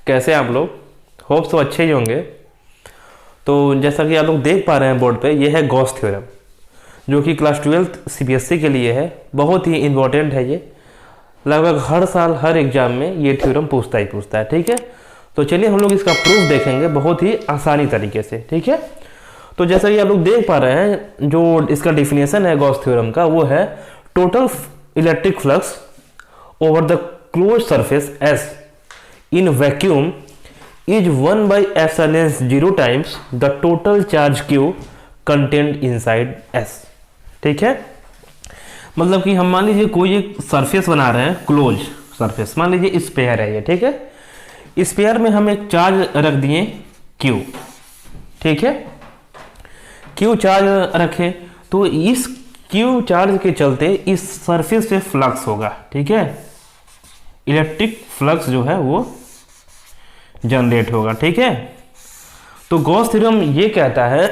कैसे आप लोग? होप तो अच्छे ही होंगे। तो जैसा कि आप लोग देख पा रहे हैं बोर्ड पे, ये है गॉस थ्योरम, जो कि क्लास 12th सीबीएसई के लिए है। बहुत ही इम्पोर्टेंट है ये, लगभग हर साल हर एग्जाम में ये थ्योरम पूछता है। ठीक है, तो चलिए हम लोग इसका प्रूफ देखेंगे बहुत ही आसानी तरीके से। ठीक है, तो जैसा कि आप लोग देख पा रहे हैं, जो इसका डिफिनेशन है गॉस थ्योरम का, वो है total electric flux over the close surface S in vacuum is 1/0 times the total charge Q content inside S। ठीक है, मतलब कि हम मान लीजिए कोई एक सरफेस बना रहे हैं, क्लोज सरफेस, मान लीजिए स्फीयर है ये। ठीक है, स्फीयर में हम एक चार्ज रख दिए Q। ठीक है, Q चार्ज रखे तो इस Q चार्ज के चलते इस सरफेस पे फ्लक्स होगा। ठीक है, इलेक्ट्रिक फ्लक्स जो है वो जनरेट होगा। ठीक है, तो गॉस थ्योरम ये कहता है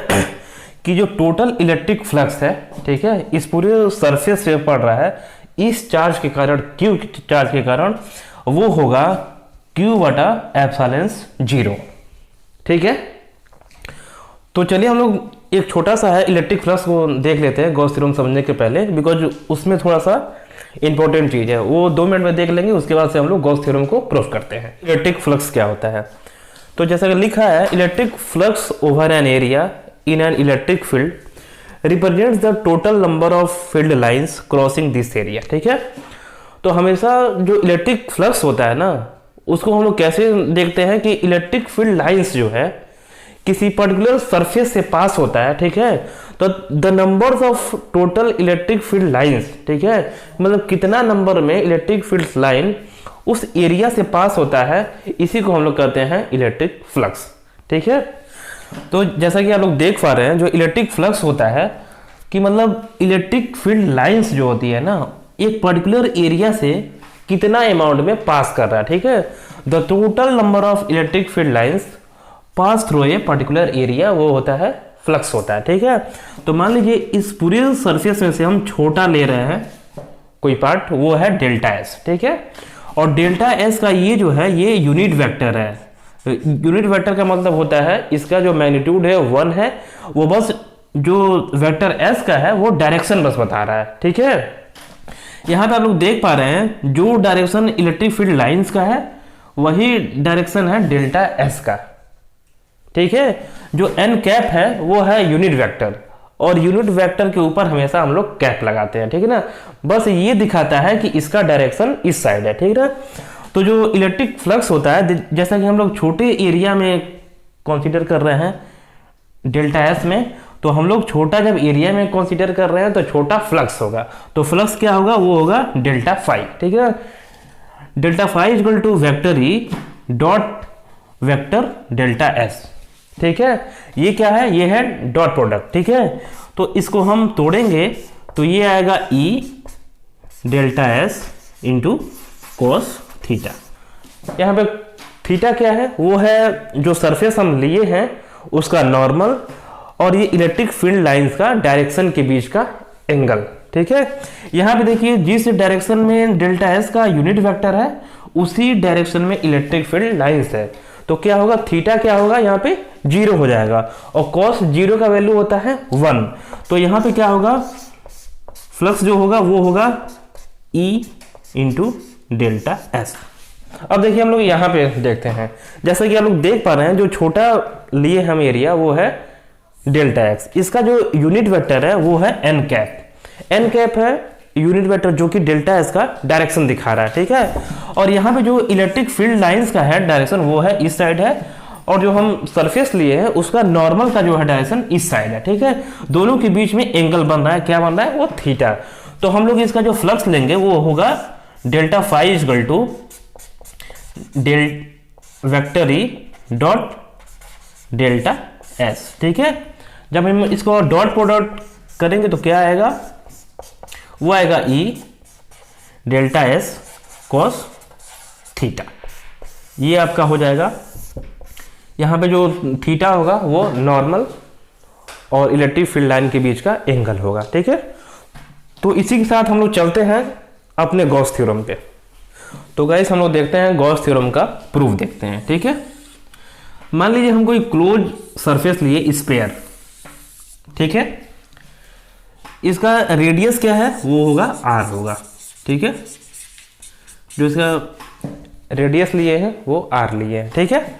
कि जो टोटल इलेक्ट्रिक फ्लक्स है, ठीक है, इस पूरे सरफेस पे पड़ रहा है, इस चार्ज के कारण, Q चार्ज के कारण, वो होगा Q/ε0। ठीक है, तो चलिए हम लोग एक छोटा सा है इलेक्ट्रिक फ्लक्स को देख लेते हैं गॉस थ्योरम समझने के पहले, बिकॉज उसमें थोड़ा सा इंपॉर्टेंट चीज है, वो 2 मिनट में देख लेंगे। उसके बाद से हम लोग गॉस थ्योरम को प्रूफ करते हैं। इलेक्ट्रिक फ्लक्स क्या होता है, तो जैसा कि लिखा है, electric flux over an area in an electric field represents the total number of field lines crossing this area. ठीक है, तो हमेशा जो इलेक्ट्रिक फ्लक्स होता है ना, उसको हम लोग कैसे देखते हैं कि इलेक्ट्रिक फील्ड लाइंस जो है किसी पर्टिकुलर सरफेस से पास होता है। ठीक है, तो the number of total electric field lines, ठीक है, मतलब कितना नंबर में इलेक्ट्रिक फील्ड लाइन उस एरिया से पास होता है, इसी को हम लोग कहते हैं इलेक्ट्रिक फ्लक्स। ठीक है, तो जैसा कि आप लोग देख पा रहे हैं, जो इलेक्ट्रिक फ्लक्स होता है कि मतलब इलेक्ट्रिक फील्ड लाइंस जो होती है ना, एक पर्टिकुलर एरिया से कितना अमाउंट में पास कर रहा है। ठीक है, the total number of electric field lines pass through a particular area, वो होता है फ्लक्स होता है। ठीक है, तो मान लीजिए इस पूरे सरफेस में से हम छोटा ले रहे हैं कोई पार्ट, वो है डेल्टा एस। ठीक है, और डेल्टा एस का ये जो है, ये यूनिट वेक्टर है। यूनिट वेक्टर का मतलब होता है इसका जो मैग्नीट्यूड है 1 है, वो बस जो वेक्टर एस का है वो डायरेक्शन बस बता रहा है। ठीक है, यहां पे आप लोग देख पा रहे हैं, जो डायरेक्शन इलेक्ट्रिक फील्ड लाइंस का है वही डायरेक्शन है डेल्टा एस का। ठीक है, जो एन कैप है वो है यूनिट वेक्टर, और यूनिट वेक्टर के ऊपर हमेशा हम लोग कैप लगाते हैं। ठीक है ना, बस ये दिखाता है कि इसका डायरेक्शन इस साइड है। ठीक है, तो जो इलेक्ट्रिक फ्लक्स होता है, जैसा कि हम लोग छोटे एरिया में कंसीडर कर रहे हैं डेल्टा एस में, तो हम लोग छोटा जब एरिया में कंसीडर कर रहे हैं तो छोटा फ्लक्स होगा, तो फ्लक्स क्या होगा, वो होगा डेल्टा फाई। ठीक है, delta phi equal to vector E dot vector delta S. ठीक है, ये क्या है, ये है डॉट प्रोडक्ट। ठीक है, तो इसको हम तोड़ेंगे तो ये आएगा E delta S into cos theta. यहाँ पे थीटा क्या है, वो है जो सरफेस हम लिए हैं उसका नॉर्मल, और ये इलेक्ट्रिक फील्ड लाइंस का डायरेक्शन के बीच का एंगल। ठीक है, यहाँ पे देखिए जिस डायरेक्शन में डेल्टा एस का यूनिट वेक्टर है, उसी डायरेक्शन में इलेक्ट्रिक फील्ड लाइंस है, तो क्या होगा, थीटा क्या होगा, यहाँ पे 0 हो जाएगा, और कॉस 0 का वैल्यू होता है 1, तो यहाँ पे क्या होगा, फ्लक्स जो होगा वो होगा E इंटू डेल्टा एस। अब देखिए हम लोग यहाँ पे देखते हैं, जैसा कि आप लोग देख पा रहे हैं, जो छोटा लिए हम एरिया वो है डेल्टा एक्स, इसका जो यूनिट वेक्टर है वो है एन कैप। एन कैप है यूनिट वेक्टर जो कि डेल्टा एस का डायरेक्शन दिखा रहा है। ठीक है, और यहाँ पे जो इलेक्ट्रिक फील्ड लाइंस का है डायरेक्शन वो है इस साइड है, और जो हम सरफेस लिए हैं उसका नॉर्मल का जो है डायरेक्शन इस साइड है। ठीक है, दोनों के बीच में एंगल बन रहा है, क्या बन रहा है, वो थीटा। तो हम लोग इसका जो फ्लक्स लेंगे वो होगा delta phi equal to vector E dot delta S. ठीक है, जब हम इसको डॉट प्रोडक्ट करेंगे तो क्या आएगा, वो आएगा E delta S cos theta. ये आपका हो जाएगा, यहाँ पे जो थीटा होगा वो नॉर्मल और इलेक्ट्रिक फील्ड लाइन के बीच का एंगल होगा। ठीक है, तो इसी के साथ हम लोग चलते हैं अपने गॉस थ्योरम पे। तो गाइस हम लोग देखते हैं गॉस थ्योरम का प्रूफ देखते हैं, ठीक है। मान लीजिए हम कोई क्लोज सरफेस लिए स्फीयर, ठीक है, इसका रेडियस क्या है, वो होगा r होगा, ठीक है, जो इसका रेडियस लिए हैं वो r लिए हैं, ठीक है।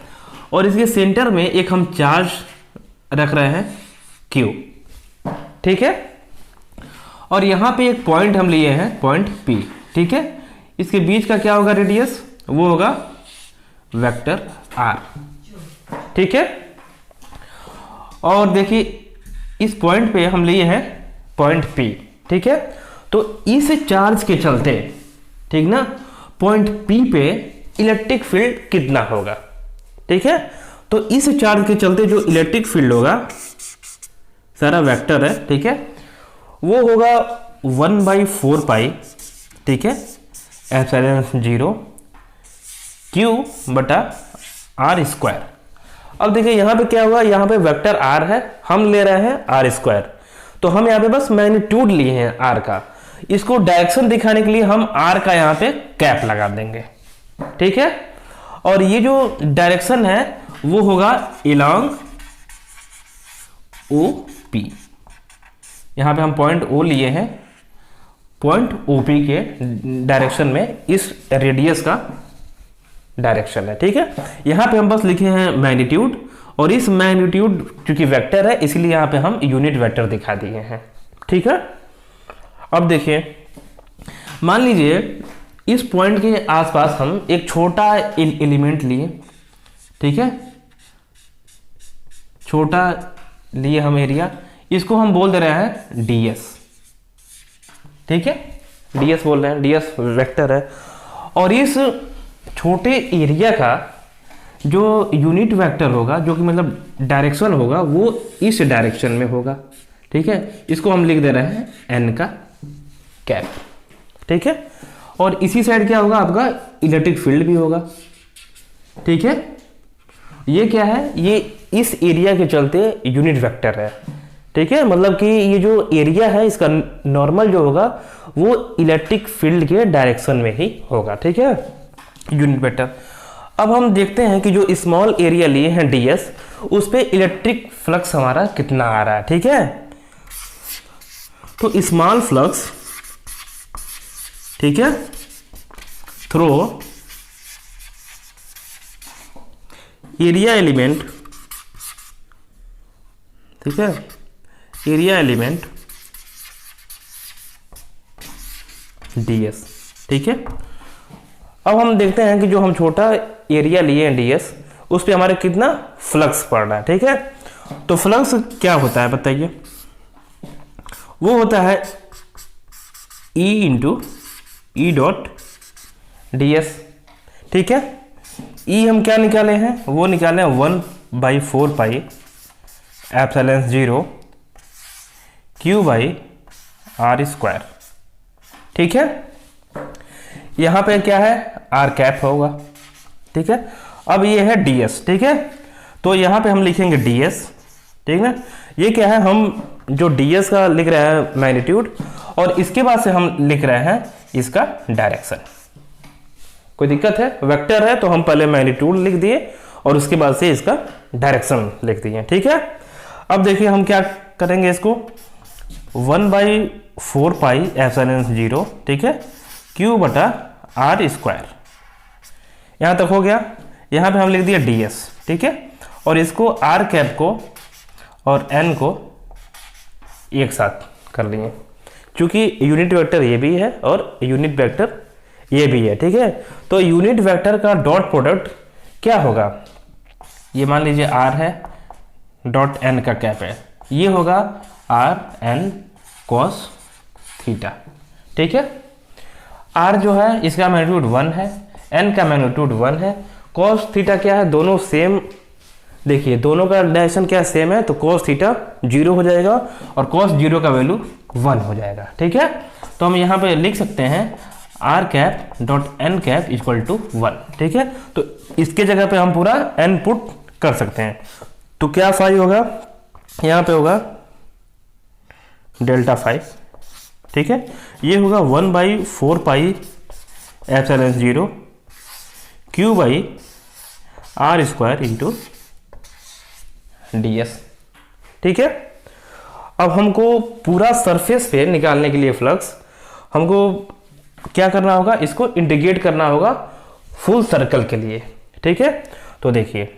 और इसके सेंटर में एक हम चार्ज रख रहे हैं q, ठीक है। और यहाँ पे एक पॉइंट हम लिए हैं पॉइंट p, ठीक है। इसके बीच का क्या होगा रेडियस, वो होगा वेक्टर r, ठीक है। और देखिए इस पॉइंट पे हम लिए हैं पॉइंट P, ठीक है। तो इस चार्ज के चलते, ठीक ना, पॉइंट P पे इलेक्ट्रिक फील्ड कितना होगा, ठीक है। तो इस चार्ज के चलते जो इलेक्ट्रिक फील्ड होगा, सारा वेक्टर है, ठीक है, वो होगा 1/4 पाई, ठीक है, एप्सिलॉन 0 Q बटा r स्क्वायर। अब देखिए यहाँ पे क्या होगा, यहाँ पे वेक्टर r है, हम ले रहे हैं r स्क्वायर, तो हम यहाँ पे बस मैग्नीट्यूड लिए हैं r का, इसको डायरेक्शन दिखाने के लिए हम r का यहाँ पे कैप लगा देंगे, ठीक है। और ये जो डायरेक्शन है वो होगा अलोंग OP, यहाँ पे हम पॉइंट O लिए हैं, पॉइंट OP के डायरेक्शन में इस रेडियस का डायरेक्शन है, ठीक है। यहाँ पे हम बस लिखे हैं मैग्नीट्यूड, और इस मैग्नीट्यूड क्योंकि वेक्टर है इसलिए यहाँ पे हम यूनिट वेक्टर दिखा दिए हैं, ठीक है। अब देखिए मान लीजिए इस पॉइंट के आसपास हम एक छोटा एलिमेंट लिए, ठीक है, छोटा लिए हम एरिया, इसको हम बोल दे रहे हैं ds, ठीक है, ds बोल रहे हैं, ds वेक्टर है। और इस छोटे एरिया का जो यूनिट वेक्टर होगा, जो कि मतलब डायरेक्शन होगा, वो इस डायरेक्शन में होगा, ठीक है। इसको हम लिख दे रहे हैं n का कैप, ठीक है। और इसी साइड क्या होगा, आपका इलेक्ट्रिक फील्ड भी होगा, ठीक है। ये क्या है, ये इस एरिया के चलते यूनिट वेक्टर है, ठीक है, मतलब कि ये जो एरिया है इसका नॉर्मल जो होगा वो इलेक्ट्रिक फील्ड के डायरेक्शन में ही होगा, ठीक है, यूनिट वेक्टर। अब हम देखते हैं कि जो स्मॉल एरिया लिए हैं ds, उस पे इलेक्ट्रिक फ्लक्स हमारा कितना आ रहा है, ठीक है। तो स्मॉल फ्लक्स, ठीक है, थ्रू एरिया एलिमेंट, ठीक है, एरिया एलिमेंट ds, ठीक है। अब हम देखते हैं कि जो हम छोटा एरिया लिए हैं ds, उस पे हमारे कितना फ्लक्स पड़ रहा है, ठीक है। तो फ्लक्स क्या होता है बताइए, वो होता है E into E dot ds, ठीक है। E हम क्या निकाले हैं, वो निकाले हैं 1/4 pi epsilon 0 Q by r square, ठीक है। यहाँ पे क्या है, r कैप होगा, ठीक है। अब ये है ds, ठीक है, तो यहाँ पे हम लिखेंगे ds, ठीक ना। ये क्या है, हम जो ds का लिख रहे हैं मैग्नीट्यूड, और इसके बाद से हम लिख रहे हैं इसका डायरेक्शन। कोई दिक्कत है, वेक्टर है तो हम पहले मैग्नीट्यूड लिख दिए और उसके बाद से इसका डायरेक्शन लिख दिए, ठीक है। अब देखिए हम क्या करेंगे, इसको 1/4 पाई एप्सिलॉन 0, ठीक है, Q बटा r स्क्वायर, यहाँ तक हो गया। यहाँ पे हम लिख दिया ds, ठीक है, और इसको r कैप को और n को एक साथ कर लिए, क्योंकि यूनिट वेक्टर ये भी है और यूनिट वेक्टर ये भी है, ठीक है। तो यूनिट वेक्टर का डॉट प्रोडक्ट क्या होगा, ये मान लीजिए r है, डॉट n का कैप है, ये होगा r n cos थीटा, ठीक है। r जो है इसका मैग्नीट्यूड 1 है, n का मैग्नीट्यूड 1 है, cos थीटा क्या है, दोनों सेम, देखिए दोनों का डायरेक्शन क्या सेम है, तो cos थीटा 0 हो जाएगा और cos 0 का वैल्यू 1 हो जाएगा, ठीक है। तो हम यहाँ पे लिख सकते हैं r cap dot n cap equal to 1, ठीक है। तो इसके जगह पे हम पूरा n पुट कर सकते हैं, तो क्या फाई होगा, यहाँ पे होगा डेल्टा फाई, ठीक है। ये होगा 1/4 pi epsilon 0 q by r square into ds। ठीक है, अब हमको पूरा सरफेस पे निकालने के लिए फ्लक्स हमको क्या करना होगा, इसको इंटीग्रेट करना होगा फुल सर्कल के लिए। ठीक है, तो देखिए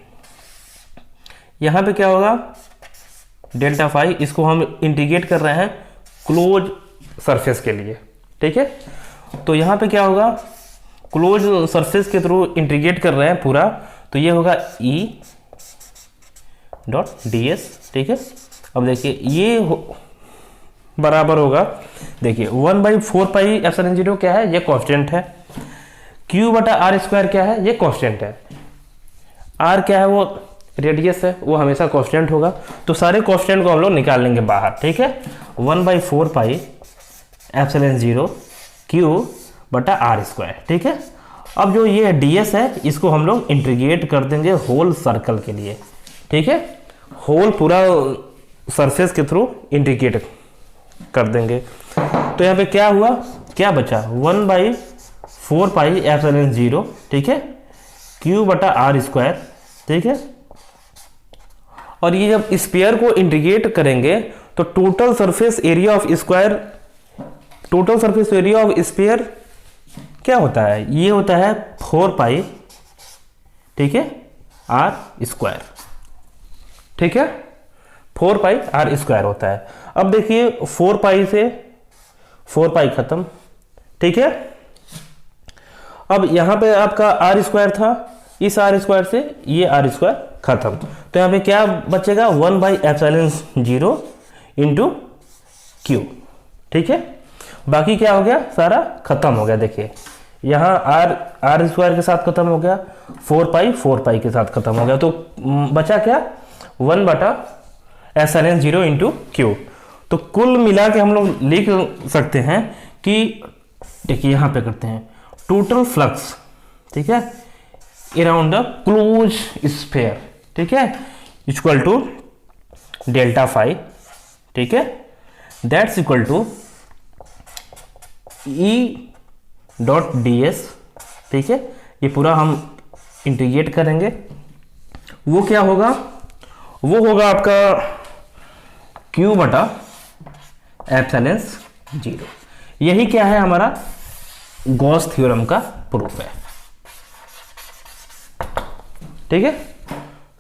यहां पे क्या होगा, डेल्टा फाई, इसको हम इंटीग्रेट कर रहे हैं क्लोज सरफेस के लिए। ठीक है, तो यहाँ पे क्या होगा, क्लोज सरफेस के थ्रू इंटीग्रेट कर रहे हैं पूरा, तो ये होगा E डॉट ds। ठीक है, अब देखिए ये बराबर होगा, देखिए 1/4 पाई एप्सिलॉन 0 क्या है, ये कांस्टेंट है। q बटा आर स्क्वायर क्या है, ये कांस्टेंट है। r क्या है, वो रेडियस है, वो हमेशा कांस्टेंट होगा। तो सारे कांस्टेंट को हम लोग निकाल लेंगे बाहर। ठीक है, 1/4 पाई एप्सिलॉन 0 q बटा आर स्क्वायर। ठीक है, अब जो ये ds है इसको हम लोग इंटीग्रेट कर देंगे होल सर्कल के लिए। ठीक है, होल पूरा सरफेस के थ्रू इंटीग्रेट कर देंगे। तो यहाँ पे क्या हुआ, क्या बचा, 1/4 पाई एप्सिलॉन 0। ठीक है, q बटा आर स्क्वायर। ठीक है, और ये जब स्फीयर को इंटीग्रेट करेंगे तो total surface area of square, total surface area of sphere क्या होता है, ये होता है 4 पाई। ठीक है, आर स्क्वायर। ठीक है, 4 पाई आर स्क्वायर होता है। अब देखिए 4 पाई से 4 पाई खत्म। ठीक है, अब यहां पे आपका आर स्क्वायर था, इस आर स्क्वायर से ये आर स्क्वायर खत्म, तो यहाँ पे क्या बचेगा, 1/एप्सिलॉन 0 इंटू क्यू। ठीक है, बाकी क्या हो गया, सारा खत्म हो गया। देखिए यहाँ आर स्क्वायर के साथ खत्म हो गया, 4 पाई के साथ खत्म हो गया, तो बचा क्या, 1/एप्सिलॉन 0 इंटू क्यू। तो कुल मिला के हम लोग लिख सकते हैं कि देखिए यहाँ पे करते हैं टोटल फ्लक्स। ठीक है, अराउंड द क्लोज स्फीयर। ठीक है, इक्वल टू डेल्टा फाई। ठीक है, that's equal to E dot ds। ठीक है, ये पूरा हम इंटीग्रेट करेंगे, वो क्या होगा, वो होगा आपका q बटा एप्सिलॉन 0। यही क्या है, हमारा गॉस थ्योरम का प्रूफ है। ठीक है,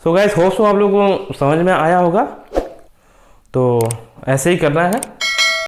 सो गाइस होप सो आप लोगों को समझ में आया होगा। तो ऐसे ही करना है।